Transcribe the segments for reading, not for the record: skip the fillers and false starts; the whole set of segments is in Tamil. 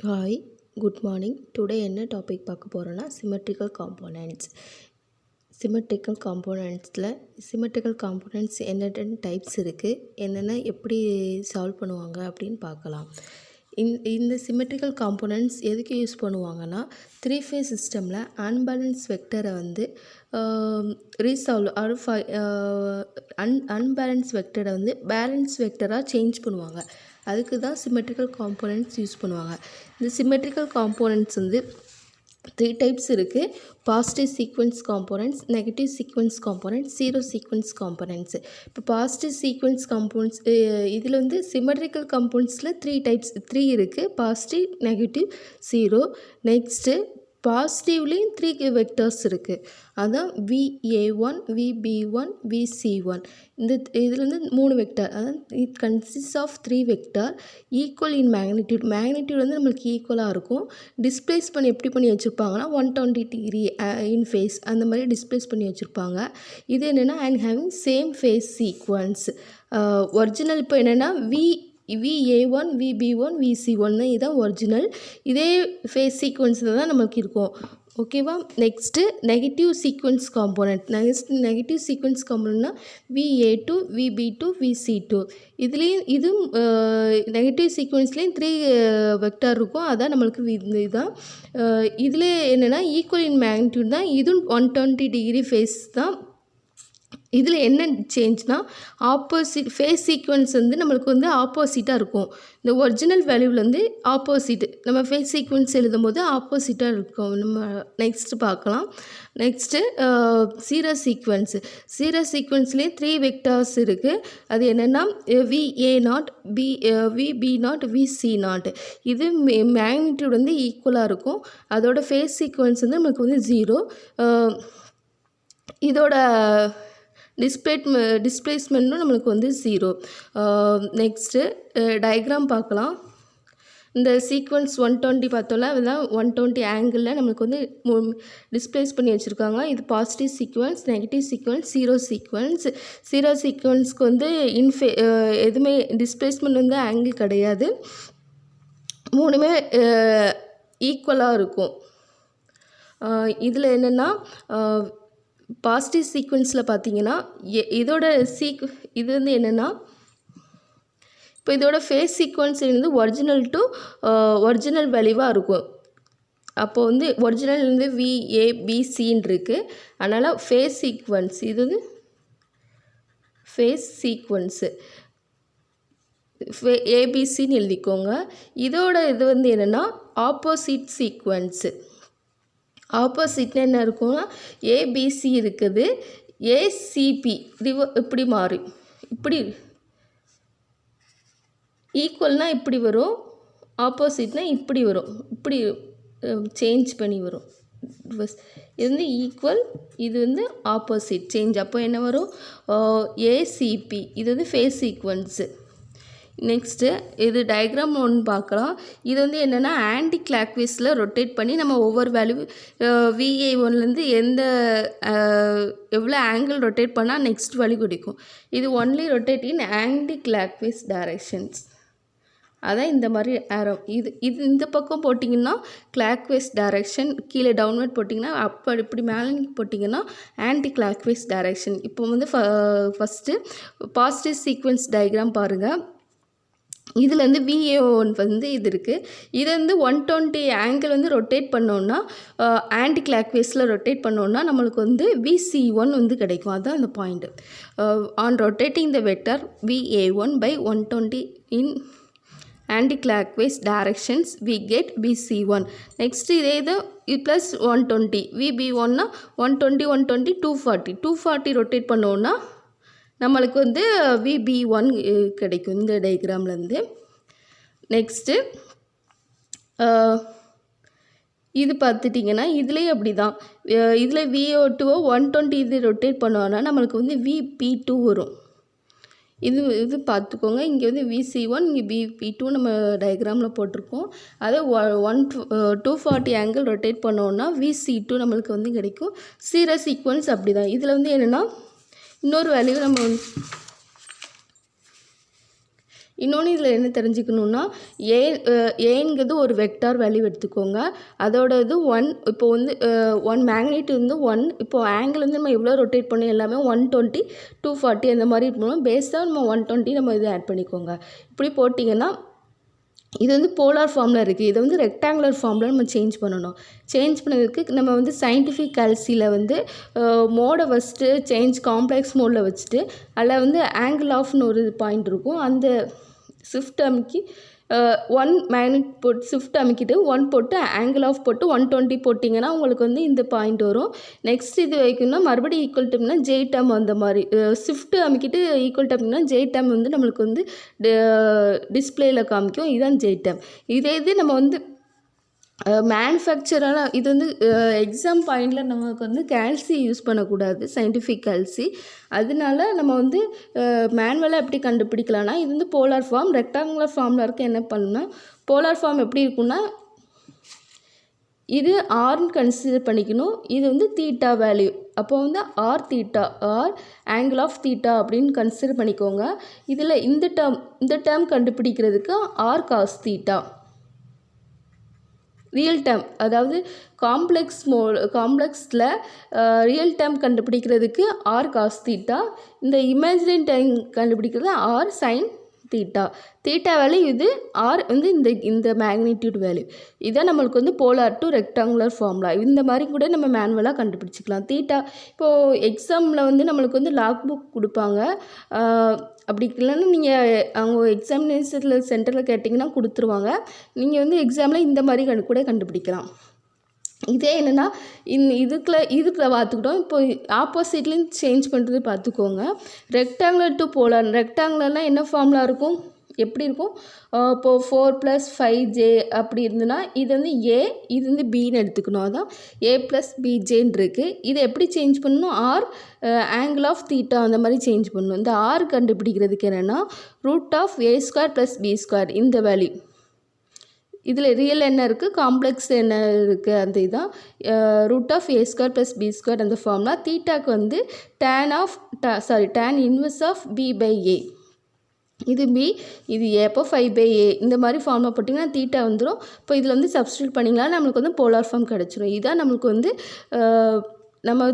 Hi, good morning. டுடே என்ன டாபிக் பார்க்க போகிறோன்னா சிமெட்ரிக்கல் காம்போனன்ட்ஸ். சிமெட்ரிக்கல் காம்போனன்ட்ஸ் என்னென்ன டைப்ஸ் இருக்குது, என்னென்ன எப்படி சால்வ் பண்ணுவாங்க அப்படின்னு பார்க்கலாம். இந்த சிமெட்ரிக்கல் காம்போனன்ட்ஸ் எதுக்கு யூஸ் பண்ணுவாங்கன்னா, 3 ஃபேஸ் சிஸ்டமில் அன்பேலன்ஸ் வெக்டரை வந்து ரீசால்வ் அன்பேலன்ஸ் வெக்டரை வந்து பேலன்ஸ் வெக்டராக சேஞ்ச் பண்ணுவாங்க. அதுக்கு தான் சிமெட்ரிக்கல் காம்போனன்ட்ஸ் யூஸ் பண்ணுவாங்க. இந்த சிமெட்ரிக்கல் காம்போனன்ட்ஸ் வந்து 3 டைப்ஸ் இருக்குது. Positive sequence components, negative sequence components, zero sequence components. இப்போ பாசிட்டிவ் சீக்வென்ஸ் காம்போனன்ட்ஸ் இதில் வந்து சிமெட்ரிக்கல் காம்போனன்ட்ஸில் 3 இருக்குது. Positive, negative, zero. நெக்ஸ்ட்டு பாசிட்டிவ்லேயும் 3 வெக்டர்ஸ் இருக்குது. அதான் VA1, VB1, VC1. இதில் வந்து 3 வெக்டர். அதான் it consist of 3 vector equal in magnitude. Magnitude வந்து நம்மளுக்கு ஈக்குவலாக இருக்கும். டிஸ்பிளேஸ் எப்படி பண்ணி வச்சுருப்பாங்கன்னா 120 டிகிரி இன் ஃபேஸ் அந்த மாதிரி டிஸ்பிளேஸ் பண்ணி வச்சுருப்பாங்க. இது என்னென்னா and having same phase sequence. Original இப்போ என்னென்னா VA1, VB1, VC1 தான் இதுதான் ஒரிஜினல். இதே ஃபேஸ் சீக்வன்ஸில் தான் நமக்கு இருக்கும். ஓகேவா? Next negative sequence component. Negative sequence காம்போனன்ட்னா VA2, VB2, VC2. இதுவும் நெகட்டிவ் சீக்வென்ஸ்லேயும் 3 வெக்டர் இருக்கும். அதான் நம்மளுக்கு இதுதான். இதில் என்னென்னா ஈக்குவல் இன் மேக்னிடியூட் தான். இதுவும் 120 டிகிரி ஃபேஸ் தான். இதில் என்ன சேஞ்ச்னா ஆப்போசிட் ஃபேஸ் சீக்வென்ஸ் வந்து நம்மளுக்கு வந்து ஆப்போசிட்டாக இருக்கும். இந்த ஒரிஜினல் வேல்யூவில் வந்து ஆப்போசிட் நம்ம ஃபேஸ் சீக்வென்ஸ் எழுதும் போது ஆப்போசிட்டாக இருக்கும். நம்ம நெக்ஸ்ட்டு பார்க்கலாம். நெக்ஸ்ட்டு ஜீரோ சீக்வென்ஸ்லேயே 3 வெக்டர்ஸ் இருக்குது. அது என்னென்னா VA0, VB0, VC0. இது மேக்னிடியூட் வந்து ஈக்குவலாக இருக்கும். அதோட ஃபேஸ் சீக்வென்ஸ் வந்து நம்மளுக்கு வந்து 0. இதோட டிஸ்பிளேஸ்மெண்ட்டும் நம்மளுக்கு வந்து 0. நெக்ஸ்ட்டு டயக்ராம் பார்க்கலாம். இந்த சீக்வன்ஸ் 120 பார்த்தோம்ல, அதுதான் 120 ஆங்கிளில் நம்மளுக்கு வந்து டிஸ்பிளேஸ் பண்ணி வச்சுருக்காங்க. இது positive sequence, negative sequence, zero சீக்வன்ஸ்க்கு வந்து எதுவுமே டிஸ்பிளேஸ்மெண்ட் வந்து ஆங்கிள் கிடையாது. 3மே ஈக்குவலாக இருக்கும். இதில் என்னென்னா பாசிட்டிவ் சீக்வென்ஸில் பார்த்தீங்கன்னா இது வந்து என்னென்னா இப்போ இதோட ஃபேஸ் சீக்வென்ஸ் வந்து ஒரிஜினல் வேல்யூவாக இருக்கும். அப்போது வந்து ஒரிஜினல் வந்து VABCன்னு இருக்குது. அதனால் ஃபேஸ் சீக்வென்ஸ் இது வந்து ஃபேஸ் சீக்வென்ஸு ABCன்னு எழுதிக்கோங்க. இதோட இது வந்து என்னென்னா ஆப்போசிட் சீக்வென்ஸு. ஆப்போசிட்னா என்ன இருக்கும்னா ABC இருக்குது, ACP இப்படி மாறி இப்படி ஈக்குவல்னால் இப்படி வரும், ஆப்போசிட்னா இப்படி வரும், இப்படி சேஞ்ச் பண்ணி வரும். இது வந்து ஈக்குவல், இது வந்து ஆப்போசிட் சேஞ்ச். அப்போ என்ன வரும் ACP. இது வந்து ஃபேஸ் சீக்வென்ஸு. நெக்ஸ்ட்டு இது டயக்ராம் ஒன்று பார்க்கலாம். இது வந்து என்னென்னா ஆன்டி கிளாக்வைஸில் ரொட்டேட் பண்ணி நம்ம ஒவ்வொரு வேல்யூ VA1லேருந்து எவ்வளோ ஆங்கிள் ரொட்டேட் பண்ணால் நெக்ஸ்ட் வேல்யூ கிடைக்கும். இது ஒன்லி ரொட்டேட் இன் ஆன்டி கிளாக்வைஸ் டைரக்ஷன்ஸ். அதான் இந்த மாதிரி ஆரோ. இது இந்த பக்கம் போட்டிங்கன்னா கிளாக்வைஸ் டைரக்ஷன், கீழே டவுன்வர்ட் போட்டிங்கன்னா இப்படி மேலே போட்டிங்கன்னா ஆன்டி கிளாக்வைஸ் டைரக்ஷன். இப்போ வந்து ஃபஸ்ட்டு பாசிட்டிவ் சீக்வென்ஸ் டயக்ராம் பாருங்கள். இதில் வந்து VA1 வந்து இது இருக்குது. இதை வந்து 120 ஆங்கிள் வந்து ரொட்டேட் பண்ணோன்னா ஆன்டி கிளாக்வைஸில் ரொட்டேட் பண்ணோன்னா நம்மளுக்கு வந்து VC1 வந்து கிடைக்கும். அதுதான் அந்த point. On rotating the vector VA1 by 120 in anti-clockwise directions we get VC1. Next இதே இது ப்ளஸ் 120 VB1னா 120 240 ரொட்டேட் பண்ணோன்னா நம்மளுக்கு வந்து VB1 கிடைக்கும் இந்த டயக்ராம்லேருந்து. நெக்ஸ்ட்டு இது பார்த்துட்டிங்கன்னா இதுலேயே அப்படி தான். இதில் VO2 120 இது ரொட்டேட் பண்ணோன்னா நம்மளுக்கு வந்து VB2 வரும். இது பார்த்துக்கோங்க. இங்கே வந்து VC1, இங்கே VB2 நம்ம டயக்ராமில் போட்டிருக்கோம். அதை 240 ஆங்கிள் ரொட்டேட் பண்ணோன்னா VC2 நம்மளுக்கு வந்து கிடைக்கும். ஜீரோ சீக்வென்ஸ் அப்படி தான். இதில் வந்து என்னென்னா இன்னொரு வேல்யூ நம்ம இன்னொன்று இதில் என்ன தெரிஞ்சுக்கணுன்னா ஏங்கிறது ஒரு வெக்டார் வேல்யூ எடுத்துக்கோங்க. அதோட இது 1. இப்போ வந்து 1 மேக்னிட்யூட் வந்து 1. இப்போது ஆங்கிள் வந்து நம்ம எவ்வளோ ரொட்டேட் பண்ணி எல்லாமே 120 240 அந்த மாதிரி இருக்கணும். பேஸாக நம்ம 120 நம்ம இது ஆட் பண்ணிக்கோங்க. இப்படி போட்டிங்கன்னா இது வந்து போலார் ஃபார்மில் இருக்குது. இதை வந்து ரெக்டாங்குலர் ஃபார்மில் நம்ம சேஞ்ச் பண்ணணும். சேஞ்ச் பண்ணதுக்கு நம்ம வந்து சயின்டிஃபிக் கால்சியில் வந்து மோடை ஃபஸ்ட்டு சேஞ்ச் காம்ப்ளெக்ஸ் மோடில் வச்சுட்டு அதில் வந்து ஆங்கிள் ஆஃப்னு ஒரு பாயிண்ட் இருக்கும். அந்த ஷிஃப்ட் அமைக்கி 1 மேக்னெட் போட்டு ஷிஃப்ட் அமைக்கிட்டு 1 போட்டு ஆங்கிள் ஆஃப் போட்டு 120 போட்டிங்கன்னா உங்களுக்கு வந்து இந்த பாயிண்ட் வரும். நெக்ஸ்ட் இது வைக்கணும்னா மறுபடியும் ஈக்குவல் டைம்னா ஜே டேம் அந்த மாதிரி ஷிஃப்ட் அமைக்கிட்டு ஈக்குவல் டைம்னா ஜே டேம் வந்து நம்மளுக்கு வந்து டிஸ்பிளேயில் காமிக்கும். இதுதான் ஜே டேம். இதே இது நம்ம வந்து மேனுஃபேக்சரெலாம் இது வந்து எக்ஸாம் பாயிண்டில் நமக்கு வந்து கால்சி யூஸ் பண்ணக்கூடாது, சயின்டிஃபிக் கால்சி. அதனால நம்ம வந்து மேனுவலாக எப்படி கண்டுபிடிக்கலாம்னா இது வந்து போலார் ஃபார்ம். ரெக்டாங்குலர் ஃபார்மில் இருக்க என்ன பண்ணணும்னா போலார் ஃபார்ம் எப்படி இருக்குன்னா இது ஆர்னு கன்சிடர் பண்ணிக்கணும். இது வந்து தீட்டா வேல்யூ. அப்போ வந்து r theta r angle of theta அப்படின்னு கன்சிடர் பண்ணிக்கோங்க. இதில் இந்த டேர்ம் கண்டுபிடிக்கிறதுக்கு r cos theta. Real term அதாவது காம்ப்ளெக்ஸில் ரியல் டேர்ம் கண்டுபிடிக்கிறதுக்கு ஆர் காஸ் தீட்டா. இந்த இமேஜினரி டைம் கண்டுபிடிக்கிறது r sine theta. Theta value இது, ஆர் வந்து இந்த மேக்னிடியூட் வேல்யூ. இதான் நம்மளுக்கு வந்து போலார் டு ரெக்டாங்குலர் ஃபார்முலா. இந்த மாதிரி கூட நம்ம மேனுவலாக கண்டுபிடிச்சிக்கலாம். தீட்டா இப்போது எக்ஸாமில் வந்து நம்மளுக்கு வந்து லாக் புக் கொடுப்பாங்க. அப்படி இல்லைன்னா நீங்கள் அவங்க எக்ஸாமினேஷனில் சென்டரில் கேட்டிங்கன்னா கொடுத்துருவாங்க. நீங்கள் வந்து எக்ஸாமில் இந்த மாதிரி கூட கண்டுபிடிக்கலாம். இதே என்னென்னா இதுக்குள்ள பார்த்துக்கிட்டோம். இப்போ ஆப்போசிட்லேயும் சேஞ்ச் பண்ணுறது பார்த்துக்கோங்க. Rectangular to polar. ரெக்டாங்குலர்னால் என்ன ஃபார்முலா இருக்கும், எப்படி இருக்கும்? இப்போது 4 + 5j அப்படி இருந்துன்னா இது வந்து ஏ, இது வந்து பின்னு எடுத்துக்கணும். அதான் a + bjன்னு இருக்குது. இதை எப்படி சேஞ்ச் பண்ணணும்? ஆர் ஆங்கிள் ஆஃப் தீட்டா அந்த மாதிரி சேஞ்ச் பண்ணணும். இந்த ஆர் கண்டுபிடிக்கிறதுக்கு என்னென்னா √a² + b². இந்த வேல்யூ இதில் ரியல் என்ன இருக்குது, காம்ப்ளெக்ஸ் என்ன இருக்குது, அந்த இதுதான் √a² + b² அந்த ஃபார்முலா. தீட்டாக்கு வந்து tan இன்வெர்ஸ் ஆஃப் b/a. இது பி, இது ஏ. அப்போ 5/a இந்த மாதிரி ஃபார்முலா போட்டிங்கன்னா தீட்டா வந்துடும். இப்போ இதில் வந்து சப்ஸ்டியூட் பண்ணிங்கன்னா நம்மளுக்கு வந்து போலார் ஃபார்ம் கிடச்சிரும். இதுதான் நம்மளுக்கு வந்து நம்ம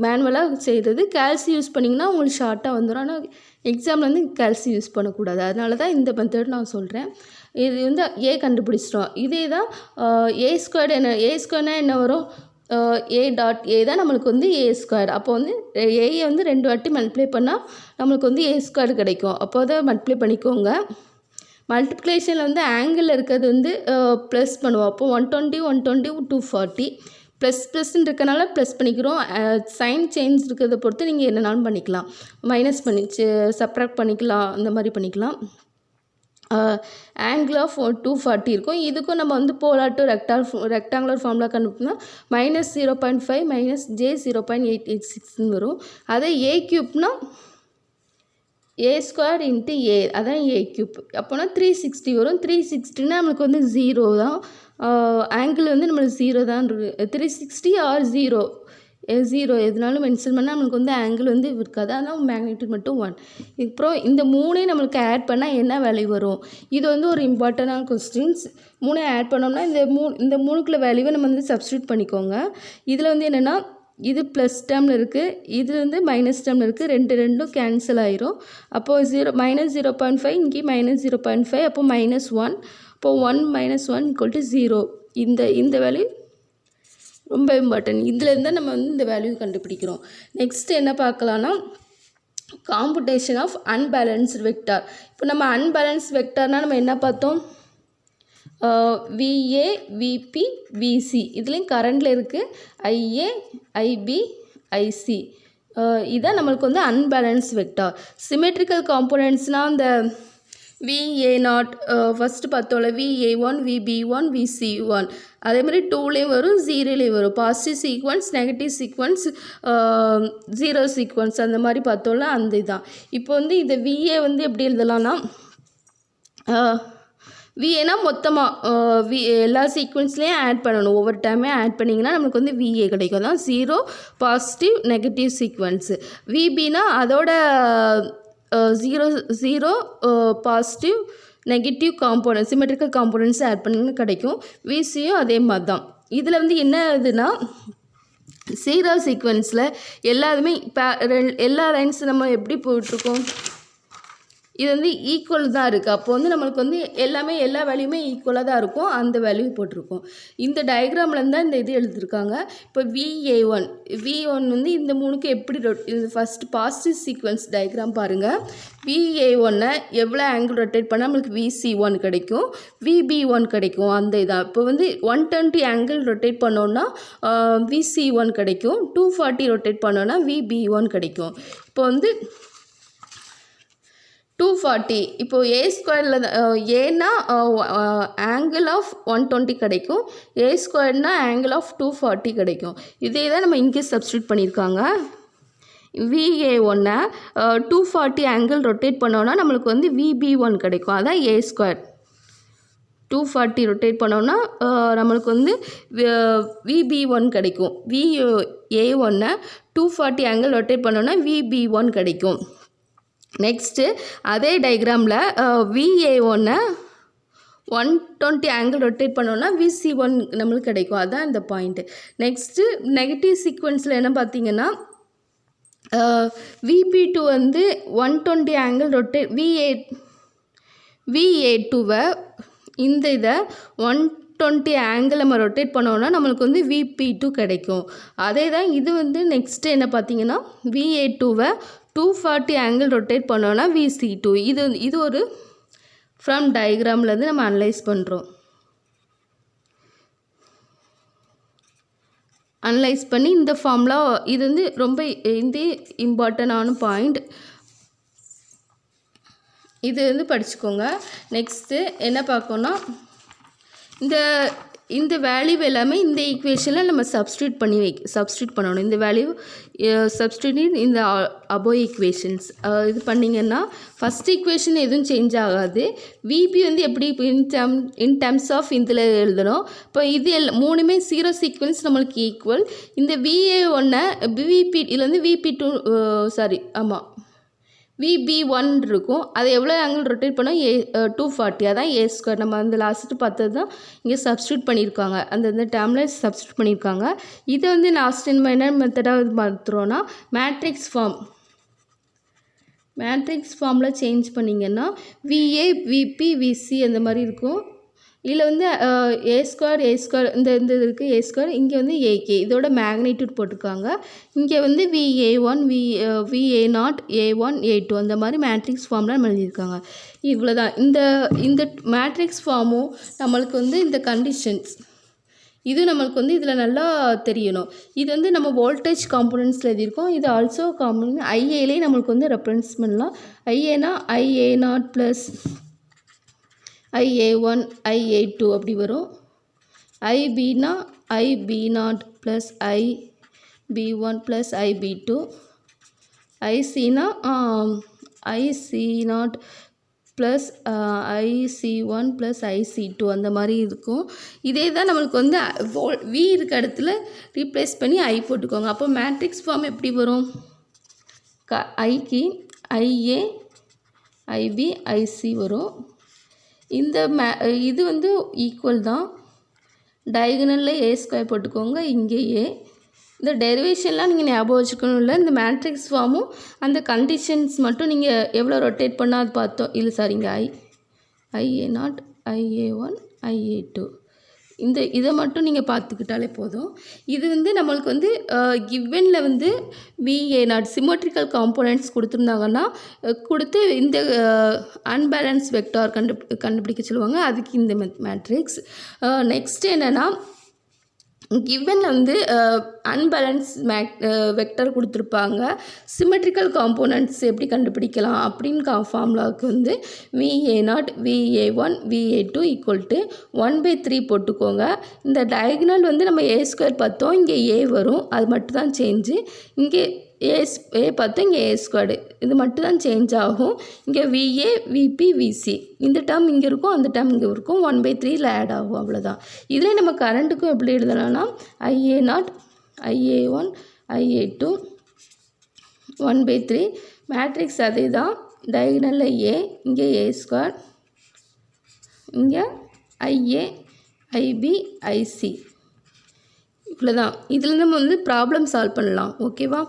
மேனுவலாக செய்கிறது. கால்சி யூஸ் பண்ணிங்கன்னா உங்களுக்கு ஷார்ட்டாக வந்துடும். ஆனால் எக்ஸாமில் வந்து கால்சி யூஸ் பண்ணக்கூடாது. அதனால தான் இந்த மெத்தட் நான் சொல்கிறேன். இது வந்து ஏ கண்டுபிடிச்சிட்டோம். இதே தான் a² a² என்ன வரும்? a.a தான் நம்மளுக்கு வந்து a². அப்போ வந்து ஏயை வந்து 2 வாட்டி மல்டிப்ளை பண்ணால் நம்மளுக்கு வந்து a² கிடைக்கும். அப்போ அதை மல்டிப்ளை பண்ணிக்கோங்க. மல்டிப்ளிகேஷனில் வந்து ஆங்கிளில் இருக்கிறது வந்து ப்ளஸ் பண்ணுவோம். அப்போ 120 240 ப்ளஸ்ன்னு இருக்கனால ப்ளஸ் பண்ணிக்கிறோம். சைன் சேஞ்ச் இருக்கிறத பொறுத்து நீங்கள் என்னென்னாலும் பண்ணிக்கலாம். மைனஸ் பண்ணி சப்ராக்ட் பண்ணிக்கலாம், அந்த மாதிரி பண்ணிக்கலாம். ஆங்கிள் ஆஃப் 240 இருக்கும். இதுக்கும் நம்ம வந்து போலார் டு ரெக்டாங்குலர் ஃபார்முலா கண்டுபிடிச்சோம்னா -0.5 - j 0.886ன்னு வரும். அதே a³ a² × a, அதான் a³. அப்போனா 360 வரும். 360னா நம்மளுக்கு வந்து 0 தான். ஆங்கிள் வந்து நம்மளுக்கு 0 தான் இருக்குது. 360 ஆர் 0 எதுனாலும் மென்ஷன் பண்ணால் நம்மளுக்கு வந்து ஆங்கிள் வந்து இருக்காது. ஆனால் மேக்னிடியூட் மட்டும் 1. இதுக்கப்புறம் இந்த 3 நம்மளுக்கு ஆட் பண்ணால் என்ன வேல்யூ வரும்? இது வந்து ஒரு இம்பார்ட்டண்டான கொஸ்டின்ஸ். 3 ஆட் பண்ணோம்னா இந்த 3க்குள்ள வேல்யூவை நம்ம வந்து சப்ஸ்டியூட் பண்ணிக்கோங்க. இதில் வந்து என்னென்னா இது ப்ளஸ் டேர்மில் இருக்குது, இது வந்து மைனஸ் டேர்மில் இருக்குது. ரெண்டும் கேன்சல் ஆயிரும். அப்போது -0.5 இங்கே -0.5, அப்போ -1. அப்போது 1 - 1 = 0. இந்த வேல்யூ ரொம்ப இம்பார்ட்டன்ட். இதுலேருந்து நம்ம வந்து இந்த வேல்யூ கண்டுபிடிக்கிறோம். நெக்ஸ்ட் என்ன பார்க்கலான்னா காம்புடேஷன் ஆஃப் அன்பேலன்ஸ்டு வெக்டார். இப்போ நம்ம அன்பேலன்ஸ்டு வெக்டார்னால் நம்ம என்ன பார்த்தோம்? VA VP VC இதுலேயும் கரண்டில் இருக்குது. IA IB IC. இதான் நம்மளுக்கு வந்து அன்பேலன்ஸ் வெக்டார். சிமெட்ரிக்கல் காம்போனன்ட்ஸ்னால் அந்த VA0 ஃபஸ்ட்டு பார்த்தோம்ல, VA1 VB1 VC1. அதே மாதிரி 2லேயும் வரும், 0லேயும் வரும். Positive sequence, negative sequence, 0 sequence அந்த மாதிரி பார்த்தோம்ல, அந்த இதுதான். இப்போ வந்து இந்த VA வந்து எப்படி எழுதலாம்னா VAனா மொத்தமாக எல்லா சீக்வன்ஸ்லேயும் ஆட் பண்ணணும். ஒவ்வொரு டைமே ஆட் பண்ணிங்கன்னா நமக்கு வந்து VA கிடைக்கும். தான் 0 பாசிட்டிவ் நெகட்டிவ் சீக்வன்ஸு. VBனா அதோட 0 positive negative component symmetrical components add பண்ணி கிடைக்கும். விசியும் அதே மாதிரி தான். இதில் வந்து என்ன இதுனா சீரியல் சீக்வன்ஸில் எல்லாருமே எல்லா லைன்ஸ் நம்ம எப்படி போட்டிருக்கோம், இது வந்து ஈக்குவல் தான் இருக்குது. அப்போ வந்து நம்மளுக்கு வந்து எல்லாமே எல்லா வேல்யூமே ஈக்குவலாக தான் இருக்கும். அந்த வேல்யூ போட்டிருக்கோம். இந்த டயக்ராம்லேருந்து தான் இந்த இது எழுதியிருக்காங்க. இப்போ V1 வந்து இந்த 3க்கு எப்படி இது ஃபஸ்ட்டு பாசிட்டிவ் சீக்வன்ஸ் டயக்ராம் பாருங்கள். VA1 எவ்வளோ ஆங்கிள் ரொட்டேட் பண்ணால் நம்மளுக்கு VC1 கிடைக்கும், VB1 கிடைக்கும். அந்த இதான் இப்போ வந்து 120 ஆங்கிள் ரொட்டேட் பண்ணோன்னா VC1 கிடைக்கும், 240 ரொட்டேட் பண்ணோன்னா VB1 கிடைக்கும். இப்போ வந்து 240 இப்போது ஏ ஸ்கொயரில் ஏன்னா ஆங்கிள் ஆஃப் 120 கிடைக்கும், ஏ ஸ்கொயர்னா ஆங்கிள் ஆஃப் 240 கிடைக்கும். இதே தான் நம்ம இங்கே சப்ஸ்டியூட் பண்ணியிருக்காங்க. VA1 240 ஆங்கிள் ரொட்டேட் பண்ணோன்னா நம்மளுக்கு வந்து VB1 கிடைக்கும். அதான் ஏ ஸ்கொயர். 240 ரொட்டேட் பண்ணோன்னா நம்மளுக்கு வந்து VB1 கிடைக்கும். VA1 240 ஆங்கிள் ரொட்டேட் பண்ணோன்னா VB1 கிடைக்கும். நெக்ஸ்ட்டு அதே டயக்ராமில் VA1 120 ஆங்கிள் ரொட்டேட் பண்ணோன்னா VC1 நம்மளுக்கு கிடைக்கும். அதுதான் இந்த பாயிண்ட்டு. நெக்ஸ்ட்டு நெகட்டிவ் சீக்வன்ஸில் என்ன பார்த்தீங்கன்னா VB2 வந்து 120 ஆங்கிள் ரொட்டேட் VA2வை இந்த இதை 120 ஆங்கிள் நம்ம ரொட்டேட் பண்ணோன்னா நம்மளுக்கு வந்து VP2 கிடைக்கும். அதே தான் இது வந்து நெக்ஸ்ட்டு என்ன பார்த்தீங்கன்னா VA2வை 240 ஆங்கிள் ரொட்டேட் பண்ணோன்னா VC2. இது ஒரு ஃப்ரம் டயக்ராம்லேருந்து நம்ம அனலைஸ் பண்ணுறோம். அனலைஸ் பண்ணி இந்த ஃபார்முலா இது வந்து ரொம்ப இந்த இம்பார்ட்டண்டான பாயிண்ட். இது வந்து படிச்சுக்கோங்க. நெக்ஸ்ட்டு என்ன பார்க்கணுன்னா இந்த வேல்யூ எல்லாமே இந்த ஈக்குவேஷனில் நம்ம சப்ஸ்டியூட் பண்ணணும். இந்த வேல்யூ சப்ஸ்டியூட் இந்த அபோவ் ஈக்குவேஷன்ஸ் இது பண்ணிங்கன்னா ஃபஸ்ட் ஈக்குவேஷன் எதுவும் சேஞ்ச் ஆகாது. VP வந்து எப்படி இன் டேர்ம்ஸ் ஆஃப் இதில் எழுதணும். இப்போ இது மூணுமே 0 சீக்வன்ஸ் நம்மளுக்கு ஈக்குவல். இந்த VA1 VP இதில் வந்து VB1 இருக்கும். அது எவ்வளோ ஆங்கிள் ரொட்டேட் பண்ணோம் 240. அதான் ஏ ஸ்கொயர். நம்ம அந்த லாஸ்ட்டு பார்த்தது தான் இங்கே சப்ஸ்டியூட் பண்ணியிருக்காங்க. அந்த டேர்மில் சப்ஸ்டியூட் பண்ணியிருக்காங்க. இதை வந்து லாஸ்ட் என்ன மெத்தடாக மாற்றுறோன்னா மேட்ரிக்ஸ் ஃபார்மில் சேஞ்ச் பண்ணிங்கன்னா VA VP VC அந்த மாதிரி இருக்கும். இதில் வந்து ஏ ஸ்கொயர் இந்த இது இருக்குது ஏ ஸ்கொயர். இங்கே வந்து AK இதோட மேக்னிடியூட் போட்டிருக்காங்க. இங்கே வந்து VA1 VA0 A1 A2 அந்த மாதிரி மேட்ரிக்ஸ் ஃபார்மில் நம்ம எழுதியிருக்காங்க. இவ்வளோ தான். இந்த மேட்ரிக்ஸ் ஃபார்மும் நம்மளுக்கு வந்து இந்த கண்டிஷன்ஸ் இது நம்மளுக்கு வந்து இதில் நல்லா தெரியணும். இது வந்து நம்ம வோல்டேஜ் காம்போனன்ட்ஸில் எழுதியிருக்கோம். இது ஆல்சோ காம்போனன்ட் IAலே நம்மளுக்கு வந்து ரெஃபரன்ஸ் பண்ணலாம். IAனா IA0 ப்ளஸ் IA1 IA2 அப்படி வரும். IBனா IB0 plus IB1 plus IB2. ICனா IC0 plus IC1 plus IC2 அந்த மாதிரி இருக்கும். இதே தான் நம்மளுக்கு வந்து V இருக்க இடத்துல ரீப்ளேஸ் பண்ணி I போட்டுக்கோங்க. அப்போ மேட்ரிக்ஸ் ஃபார்ம் எப்படி வரும்? Iக்கு IA IB IC வரும். இது வந்து ஈக்குவல் தான். டயகனலில் A ஸ்கொயர் போட்டுக்கோங்க. இங்கே A. இந்த டெரிவேஷன்லாம் நீங்கள் ஞாபகம் வச்சுக்கணும். இல்லை இந்த மேட்ரிக்ஸ் ஃபார்மும் அந்த கண்டிஷன்ஸ் மட்டும் நீங்கள் எவ்வளோ ரொட்டேட் பண்ணால் அது பார்த்தோம். இல்லை சாரிங்க IA0 IA1 IA2 இதை மட்டும் நீங்கள் பார்த்துக்கிட்டாலே போதும். இது வந்து நம்மளுக்கு வந்து கிவனில் வந்து VA0 சிமெட்ரிக்கல் காம்போனன்ட்ஸ் கொடுத்துருந்தாங்கன்னா கொடுத்து இந்த அன்பேலன்ஸ் வெக்டார் கண்டுபிடிக்க சொல்லுவாங்க. அதுக்கு இந்த மேட்ரிக்ஸ். நெக்ஸ்ட் என்னென்னா கிவனில் வந்து அன்பேலன்ஸ் வெக்டர் கொடுத்துருப்பாங்க. சிமெட்ரிக்கல் காம்போனன்ட்ஸ் எப்படி கண்டுபிடிக்கலாம் அப்படின்னு ஃபார்முலாவுக்கு வந்து VA0 VA1 VA2 = 1/3 போட்டுக்கோங்க. இந்த டயகனல் வந்து நம்ம A ஸ்கொயர் பார்த்தோம். இங்கே A வரும். அது மட்டும் தான் சேஞ்சு. இங்கே A பார்த்தோம். இங்கே A ஸ்கொயர்டு. இது மட்டும் தான் சேஞ்ச் ஆகும். இங்கே VA VP VC இந்த டேர்ம் இங்கே இருக்கும், அந்த டேர்ம் இங்கே இருக்கும். 1/3 ஆட் ஆகும். அவ்வளோதான். இதில் நம்ம கரண்ட்டுக்கும் எப்படி எழுதலாம்னா IA0 IA1 IA2 1/3 மேட்ரிக்ஸ் அதே தான். டயகனலில் ஏ, இங்கே ஏ ஸ்கொயர், இங்கே ஐஏ, ஐபி, ஐசி. இவ்வளோதான். இதுலேருந்து நம்ம வந்து ப்ராப்ளம் சால்வ் பண்ணலாம். ஓகேவா?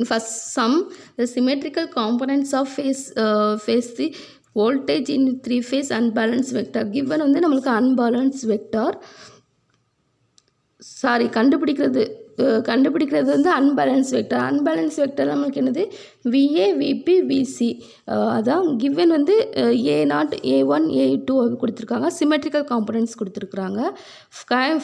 First sum the symmetrical components of phase the voltage in 3 phase unbalance vector. Given வந்து நம்மளுக்கு அன்பேலன்ஸ் வெக்டார் கண்டுபிடிக்கிறது வந்து அன்பேலன்ஸ் வெக்டார். அன்பேலன்ஸ் வெக்டார் நம்மளுக்கு என்னது விஏ, விபி, விசி. அதான் கிவன் வந்து A0, A1, A2 கொடுத்துருக்காங்க. சிமெட்ரிக்கல் காம்பனன்ட்ஸ் கொடுத்துருக்குறாங்க.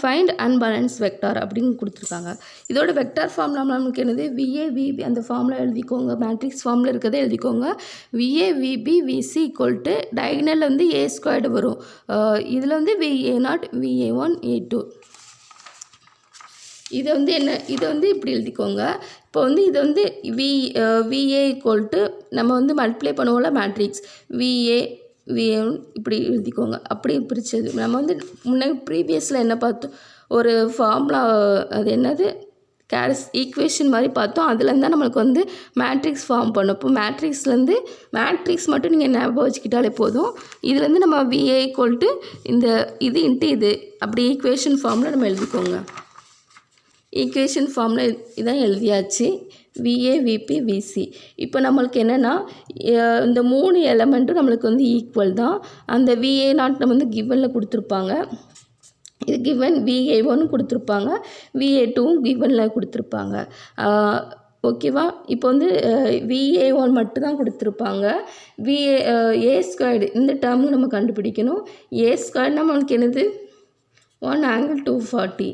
ஃபைண்ட் அன்பேலன்ஸ் வெக்டார் அப்படின்னு கொடுத்துருக்காங்க. இதோட வெக்டார் ஃபார்முலா நம்மளுக்கு என்னது விஏ, விபி, அந்த ஃபார்முலா எழுதிக்கோங்க. மேட்ரிக்ஸ் ஃபார்மில் இருக்கிறத எழுதிக்கோங்க. VA, VB, VC equal to diagonal வந்து ஏ ஸ்கொயர்டு வரும். இதில் வந்து VA0, VA1, A2. இதை வந்து இப்படி எழுதிக்கோங்க. இப்போ வந்து இது வந்து விஏ ஈக்குவல் டு நம்ம வந்து மல்டிப்ளை பண்ணுவோம்ல மேட்ரிக்ஸ் VA1 இப்படி எழுதிக்கோங்க. அப்படி பிரிச்சது நம்ம வந்து முன்னே ப்ரீவியஸில் என்ன பார்த்தோம், ஒரு ஃபார்முலா, அது என்னது ஈக்குவேஷன் மாதிரி பார்த்தோம். அதுலேருந்து தான் நம்மளுக்கு வந்து மேட்ரிக்ஸ் ஃபார்ம் பண்ணும். இப்போ மேட்ரிக்ஸ் மட்டும் நீங்கள் ஞாபகம் வச்சுக்கிட்டாலே போதும். இதுலேருந்து நம்ம விஏ ஈக்குவல் டு இது இன்ட்டு இது அப்படி ஈக்குவேஷன் ஃபார்மில் நம்ம எழுதிக்கோங்க. ஈக்குவேஷன் ஃபார்மில் இதான் எழுதியாச்சு. விஏ, விபி, விசி. இப்போ நம்மளுக்கு என்னென்னா இந்த 3 எலமெண்ட்டும் நம்மளுக்கு வந்து ஈக்குவல் தான். அந்த VA0 நம்ம வந்து கிவனில் கொடுத்துருப்பாங்க. இது கிவன் VA1 கொடுத்துருப்பாங்க, VA2 கிவனில் கொடுத்துருப்பாங்க. ஓகேவா? இப்போ வந்து VA1 மட்டும்தான் கொடுத்துருப்பாங்க. ஏ ஸ்கொயர்டு இந்த டேர்மும் நம்ம கண்டுபிடிக்கணும். ஏ ஸ்கொயர்டு நம்மளுக்கு என்னது 1 angle 240,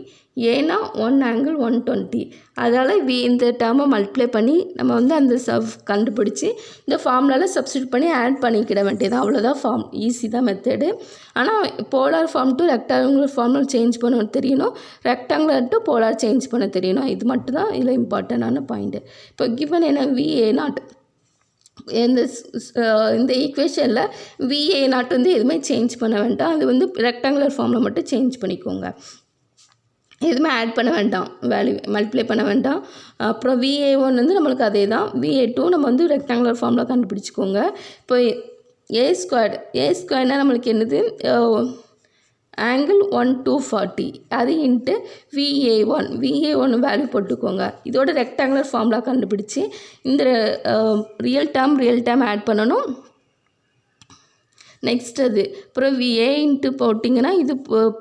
ஏன்னா 1 angle 120. அதால் இந்த டேர்மை மல்டிப்ளை பண்ணி நம்ம வந்து அந்த கண்டுபிடிச்சி இந்த ஃபார்முலாவில் சப்ஸ்டியூட் பண்ணி ஆட் பண்ணிக்கிட வேண்டியது. அவ்வளோதான். ஃபார்ம் ஈஸி தான் மெத்தடு. ஆனால் போலார் ஃபார்ம் டு ரெக்டாங்குலர் ஃபார்மில் சேஞ்ச் பண்ண தெரியணும், ரெக்டாங்குலர் டு போலார் சேஞ்ச் பண்ண தெரியணும். இது மட்டும் தான் இதில் இம்பார்ட்டண்டான பாயிண்ட்டு. இப்போ கிவன் என்ன VA0, இந்த ஈக்குவேஷனில் VA0 வந்து எதுவுமே சேஞ்ச் பண்ண வேண்டாம். அது வந்து ரெக்டாங்குலர் ஃபார்மில் மட்டும் சேஞ்ச் பண்ணிக்கோங்க. எதுவுமே ஆட் பண்ண வேண்டாம், வேல்யூ மல்டிப்ளை பண்ண வேண்டாம். அப்புறம் VA1 வந்து நம்மளுக்கு அதே தான். VA2 நம்ம வந்து ரெக்டாங்குலர் ஃபார்மில் கண்டுபிடிச்சிக்கோங்க. இப்போ ஏ ஸ்கொயர்னால் நம்மளுக்கு என்னது ஆங்கிள் 1,240, அது இன்ட்டு VA1 வேல்யூ போட்டுக்கோங்க. இதோட ரெக்டாங்குலர் ஃபார்முலா கண்டுபிடிச்சி இந்த ரியல் டேர்ம் ஆட் பண்ணணும். நெக்ஸ்ட் அது அப்புறம் VA இன்ட்டு போட்டிங்கன்னா இது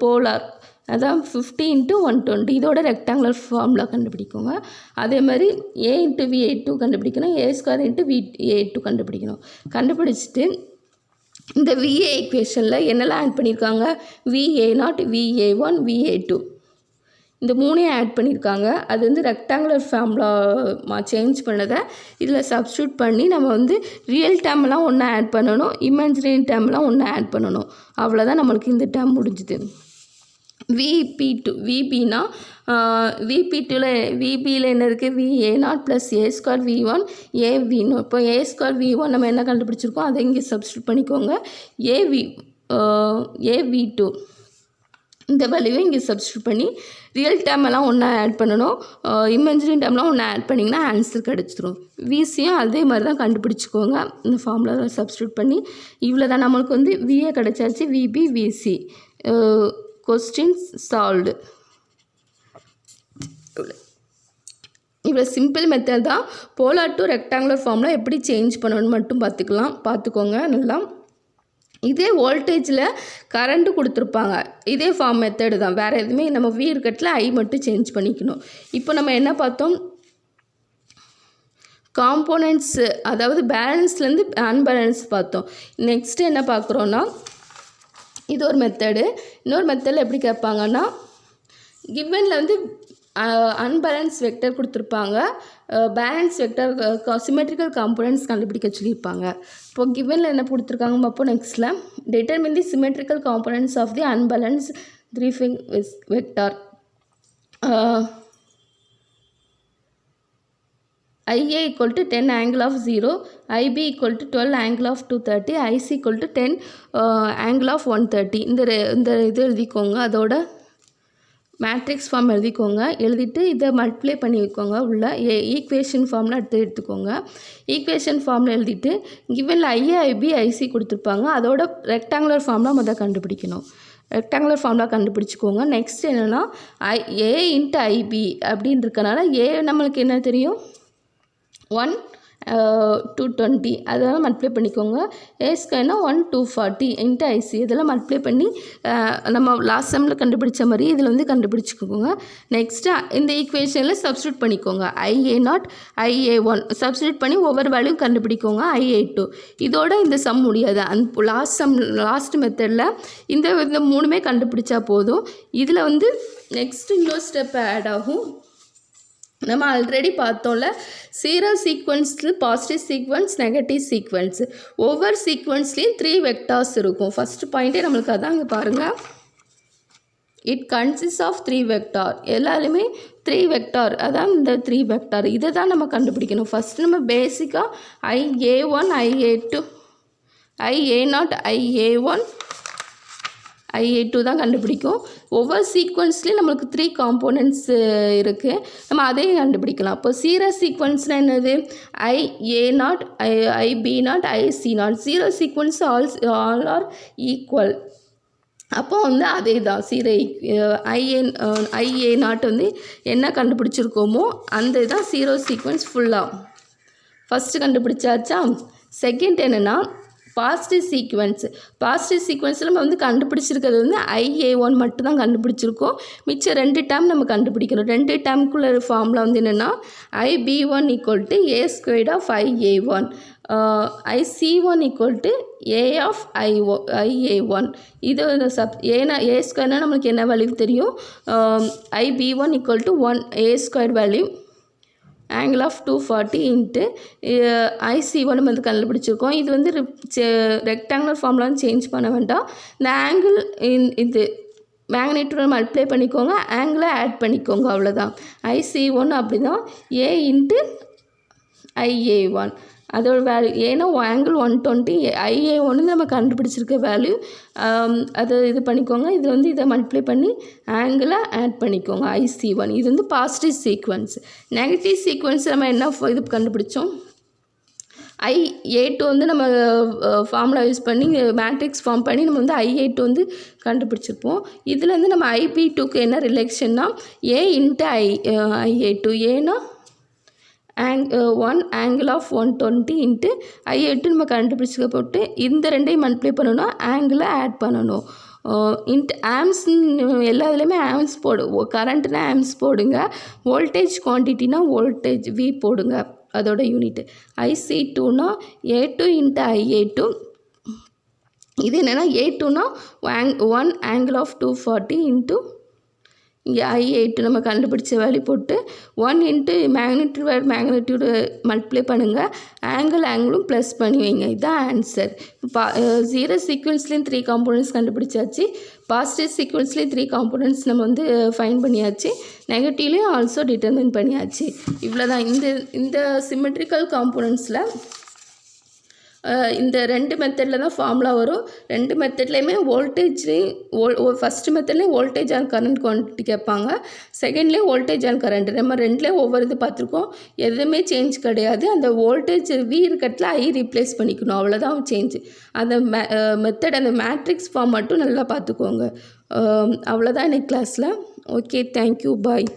போலார், அதான் 50 × 120. இதோட ரெக்டாங்குலர் ஃபார்முலா கண்டுபிடிக்கோங்க. அதே மாதிரி A × VA2 கண்டுபிடிக்கணும், A² × VA2 கண்டுபிடிக்கணும். கண்டுபிடிச்சிட்டு இந்த VA ஈக்குவேஷனில் என்னெல்லாம் ஆட் பண்ணியிருக்காங்க, VA0, VA1, VA2 இந்த 3ஐயும் ஆட் பண்ணியிருக்காங்க. அது வந்து ரெக்டாங்குலர் ஃபார்முலா சேஞ்ச் பண்ணதை இதில் சப்ஸ்டியூட் பண்ணி நம்ம வந்து ரியல் டேர்ம்லாம் ஒன்று ஆட் பண்ணணும், இமேஜினரி டேர்ம்லாம் ஒன்று ஆட் பண்ணணும். அவ்வளோதான் நம்மளுக்கு இந்த டேர்ம் முடிஞ்சுது. VB2னா VBயில் என்ன இருக்குது, VA0 + A² V1 AV0. இப்போ A² V1 நம்ம என்ன கண்டுபிடிச்சிருக்கோம், அதை இங்கே சப்ஸ்டியூட் பண்ணிக்கோங்க. AV2 இந்த வேல்யூவை இங்கே சப்ஸ்டியூட் பண்ணி ரியல் டேர்மெல்லாம் ஒன்றா ஆட் பண்ணணும், இமேஜினரி டேர்ம்லாம் ஒன்றா ஆட் பண்ணிங்கன்னா ஆன்சர் கிடச்சிரும். விசியும் அதே மாதிரி தான் கண்டுபிடிச்சிக்கோங்க. இந்த ஃபார்முலாவில் சப்ஸ்டியூட் பண்ணி இவ்வளோ தான் நம்மளுக்கு வந்து VA கிடச்சாச்சு. VB, VC questions solved. இவ்வளோ சிம்பிள் மெத்தட் தான். போலார் டு ரெக்டாங்குலர் ஃபார்மில் எப்படி சேஞ்ச் பண்ணணும்னு மட்டும் பார்த்துக்கோங்க நல்லா. இதே வோல்டேஜில் கரண்ட்டு கொடுத்துருப்பாங்க, இதே ஃபார்ம் மெத்தடு தான், வேறு எதுவுமே நம்ம V இருக்கட்டில் I மட்டும் சேஞ்ச் பண்ணிக்கணும். இப்போ நம்ம என்ன பார்த்தோம், காம்போனன்ட்ஸு, அதாவது பேலன்ஸ்லேருந்து அன்பேலன்ஸ் பார்த்தோம். நெக்ஸ்ட்டு என்ன பார்க்குறோன்னா, இது ஒரு மெத்தடு. இன்னொரு மெத்தடில் எப்படி கேட்பாங்கன்னா, கிவனில் வந்து அன்பேலன்ஸ் வெக்டர் கொடுத்துருப்பாங்க, பேலன்ஸ் வெக்டர் சிமெட்ரிக்கல் காம்போனன்ட்ஸ் கண்டுபிடிக்க சொல்லியிருப்பாங்க. இப்போது கிவனில் என்ன கொடுத்துருக்காங்க பார்ப்போம். நெக்ஸ்ட்டில் determine the symmetrical components of the unbalance 3 phase vector. IA = 10 angle of 0, IB = 12 angle of 230, IC = 10 angle of 130. இந்த இது எழுதிக்கோங்க. அதோட மேட்ரிக்ஸ் ஃபார்ம் எழுதிக்கோங்க. எழுதிட்டு இதை மல்டிப்ளை பண்ணி வைக்கோங்க. உள்ள ஈக்குவேஷன் ஃபார்மில் எடுத்துக்கோங்க. ஈக்குவேஷன் ஃபார்மில் எழுதிட்டு கிவனில் ஐஏ ஐபி ஐசி கொடுத்துருப்பாங்க. அதோட ரெக்டாங்குலர் ஃபார்ம்லாம் முதல் கண்டுபிடிக்கணும். Rectangular formula கண்டுபிடிச்சிக்கோங்க. நெக்ஸ்ட் என்னென்னா ஏ இன்ட்டு ஐபி அப்படின்னு இருக்கனால ஏ நம்மளுக்கு என்ன தெரியும் 1 220 அதெல்லாம் மல்டிப்ளை பண்ணிக்கோங்க. ஏ ஸ்கொயர்னா 1 240 இன்ட்டு ஐசி இதெல்லாம் மல்டிப்ளை பண்ணி நம்ம லாஸ்ட் செம்மில் கண்டுபிடிச்ச மாதிரி இதில் வந்து கண்டுபிடிச்சிக்கோங்க. நெக்ஸ்ட்டு இந்த ஈக்குவேஷனில் சப்ஸ்டியூட் பண்ணிக்கோங்க. IA0 IA1 சப்ஸ்டியூட் பண்ணி ஒவ்வொரு வேல்யூ கண்டுபிடிக்கோங்க. IA2 இதோட இந்த சம் முடியாது. லாஸ்ட் மெத்தடில் இந்த மூணுமே கண்டுபிடிச்சா போதும். இதில் வந்து நெக்ஸ்ட் இன்னொரு ஸ்டெப் ஆட் ஆகும். நம்ம ஆல்ரெடி பார்த்தோம்ல ஜீரோ சீக்வன்ஸில் பாசிட்டிவ் சீக்வன்ஸ் நெகட்டிவ் சீக்வன்ஸ் ஒவ்வொரு சீக்வன்ஸ்லேயும் 3 வெக்டார்ஸ் இருக்கும். ஃபஸ்ட்டு பாயிண்ட்டே நம்மளுக்கு அதான் இங்கே பாருங்கள். It consist of 3 vector. எல்லாருமே 3 வெக்டார் அதான் இந்த 3 வெக்டார் இதை தான் நம்ம கண்டுபிடிக்கணும். ஃபஸ்ட்டு நம்ம பேசிக்காக IA1 IA2 IA0 IA1 IA2 தான் கண்டுபிடிக்கும். ஒவ்வொரு சீக்வன்ஸ்லேயும் நம்மளுக்கு 3 காம்போனன்ட்ஸ் இருக்குது. நம்ம அதையும் கண்டுபிடிக்கலாம். இப்போ ஜீரோ சீக்வன்ஸ்னால் என்னது IA0 IB0 IC0 zero sequence all are equal. அப்போ வந்து அதே தான் ஜீரோ IA0 வந்து என்ன கண்டுபிடிச்சிருக்கோமோ அந்த இதுதான் ஜீரோ சீக்வன்ஸ் ஃபுல்லாக. ஃபஸ்ட்டு கண்டுபிடிச்சாச்சா. செகண்ட் என்னென்னா பாசிட்டிவ் சீக்வன்ஸில் நம்ம வந்து கண்டுபிடிச்சிருக்கிறது வந்து IA1 மட்டும் தான் கண்டுபிடிச்சிருக்கோம். மிச்சம் 2 டேர்ம் நம்ம கண்டுபிடிக்கணும். 2 டேர்முக்குள்ள ஃபார்முலா வந்து என்னென்னா IB1 = A² of IA1 IC1 = A of IA1. இது A ஸ்கொயர்னால் நம்மளுக்கு என்ன வேல்யூ தெரியும். IB1 = 1 A² value angle of 240 into IC1 வந்து கண்டுபிடிச்சிருக்கோம். இது வந்து ரெக்டாங்குலர் ஃபார்ம்லாம் சேஞ்ச் பண்ண வேண்டாம். இந்த ஆங்கிள் இது மேக்னிட்யூட் மல்டிப்ளை பண்ணிக்கோங்க. ஆங்கிளை ஆட் பண்ணிக்கோங்க. அவ்வளோதான். IC1 அப்படி தான் A இன்ட்டு IA1 அதோட வேல்யூ ஏன்னா ஆங்கிள் 120 IA1 நம்ம கண்டுபிடிச்சிருக்க வேல்யூ அதை இது பண்ணிக்கோங்க. இது வந்து இதை மல்டிப்ளை பண்ணி ஆங்கிளை ஆட் பண்ணிக்கோங்க. IC1 இது வந்து பாசிட்டிவ் சீக்வன்ஸ். நெகட்டிவ் சீக்வன்ஸ் நம்ம என்ன இது கண்டுபிடிச்சோம். IA2 வந்து நம்ம ஃபார்முலா யூஸ் பண்ணி மேட்ரிக்ஸ் ஃபார்ம் பண்ணி நம்ம வந்து IA2 வந்து கண்டுபிடிச்சிருப்போம். இதில் வந்து நம்ம IB2க்கு என்ன ரிலேஷன்னா A இன்ட்டு IA2 ஏன்னா 1 angle of 120 இன்ட்டு IA2 நம்ம கண்டுபிடிச்சிக்க போட்டு இந்த ரெண்டையும் மல்டிப்ளை பண்ணணும். ஆங்கிளை ஆட் பண்ணணும். இன்ட்டு ஆம்ஸ் எல்லா இதுலேயுமே ஆம்ஸ் கரண்ட்னா ஆம்ஸ் போடுங்க. வோல்டேஜ் குவான்டிட்டினா வோல்டேஜ் V போடுங்க. அதோட யூனிட் IC2னா A2 இன்ட்டு IA2. இது என்னென்னா A2னா 1 angle of 240 இன்ட்டு இங்கே IA2 நம்ம கண்டுபிடிச்ச வேல்யூ போட்டு 1 இன்ட்டு மேக்னிட்யூடு மல்டிப்ளை பண்ணுங்கள். ஆங்கிளும் ப்ளஸ் பண்ணி வைங்க. இதுதான் ஆன்சர். ஜீரோ சீக்வன்ஸ்லேயும் 3 காம்போனன்ட்ஸ் கண்டுபிடிச்சாச்சு. பாசிட்டிவ் சீக்வன்ஸ்லேயும் 3 காம்போனன்ட்ஸ் நம்ம வந்து ஃபைன் பண்ணியாச்சு. நெகட்டிவ்லேயும் ஆல்சோ டிட்டர்மின் பண்ணியாச்சு. இவ்வளோ தான். இந்த சிமெட்ரிக்கல் காம்போனன்ட்ஸில் இந்த 2 மெத்தடில் தான் ஃபார்முலா வரும். 2 மெத்தட்லேயுமே வோல்டேஜ்லேயும் ஃபஸ்ட்டு மெத்தட்லேயும் வோல்டேஜ் அண்ட் கரண்ட் குவான்டிட்டி கேட்பாங்க. செகண்ட்லேயும் வோல்டேஜ் அண்ட் கரண்ட் நம்ம 2லேயும் ஒவ்வொரு இது பார்த்துருக்கோம். எதுவுமே சேஞ்ச் கிடையாது. அந்த வோல்டேஜ் V இருக்கிறதுல I ரீப்ளேஸ் பண்ணிக்கணும். அவ்வளோதான் சேஞ்சு. அந்த மெத்தட் அந்த மேட்ரிக்ஸ் ஃபார்ம் மட்டும் நல்லா பார்த்துக்கோங்க. அவ்வளோதான் இன்னைக்கு கிளாஸில். ஓகே, தேங்க்யூ, பாய்.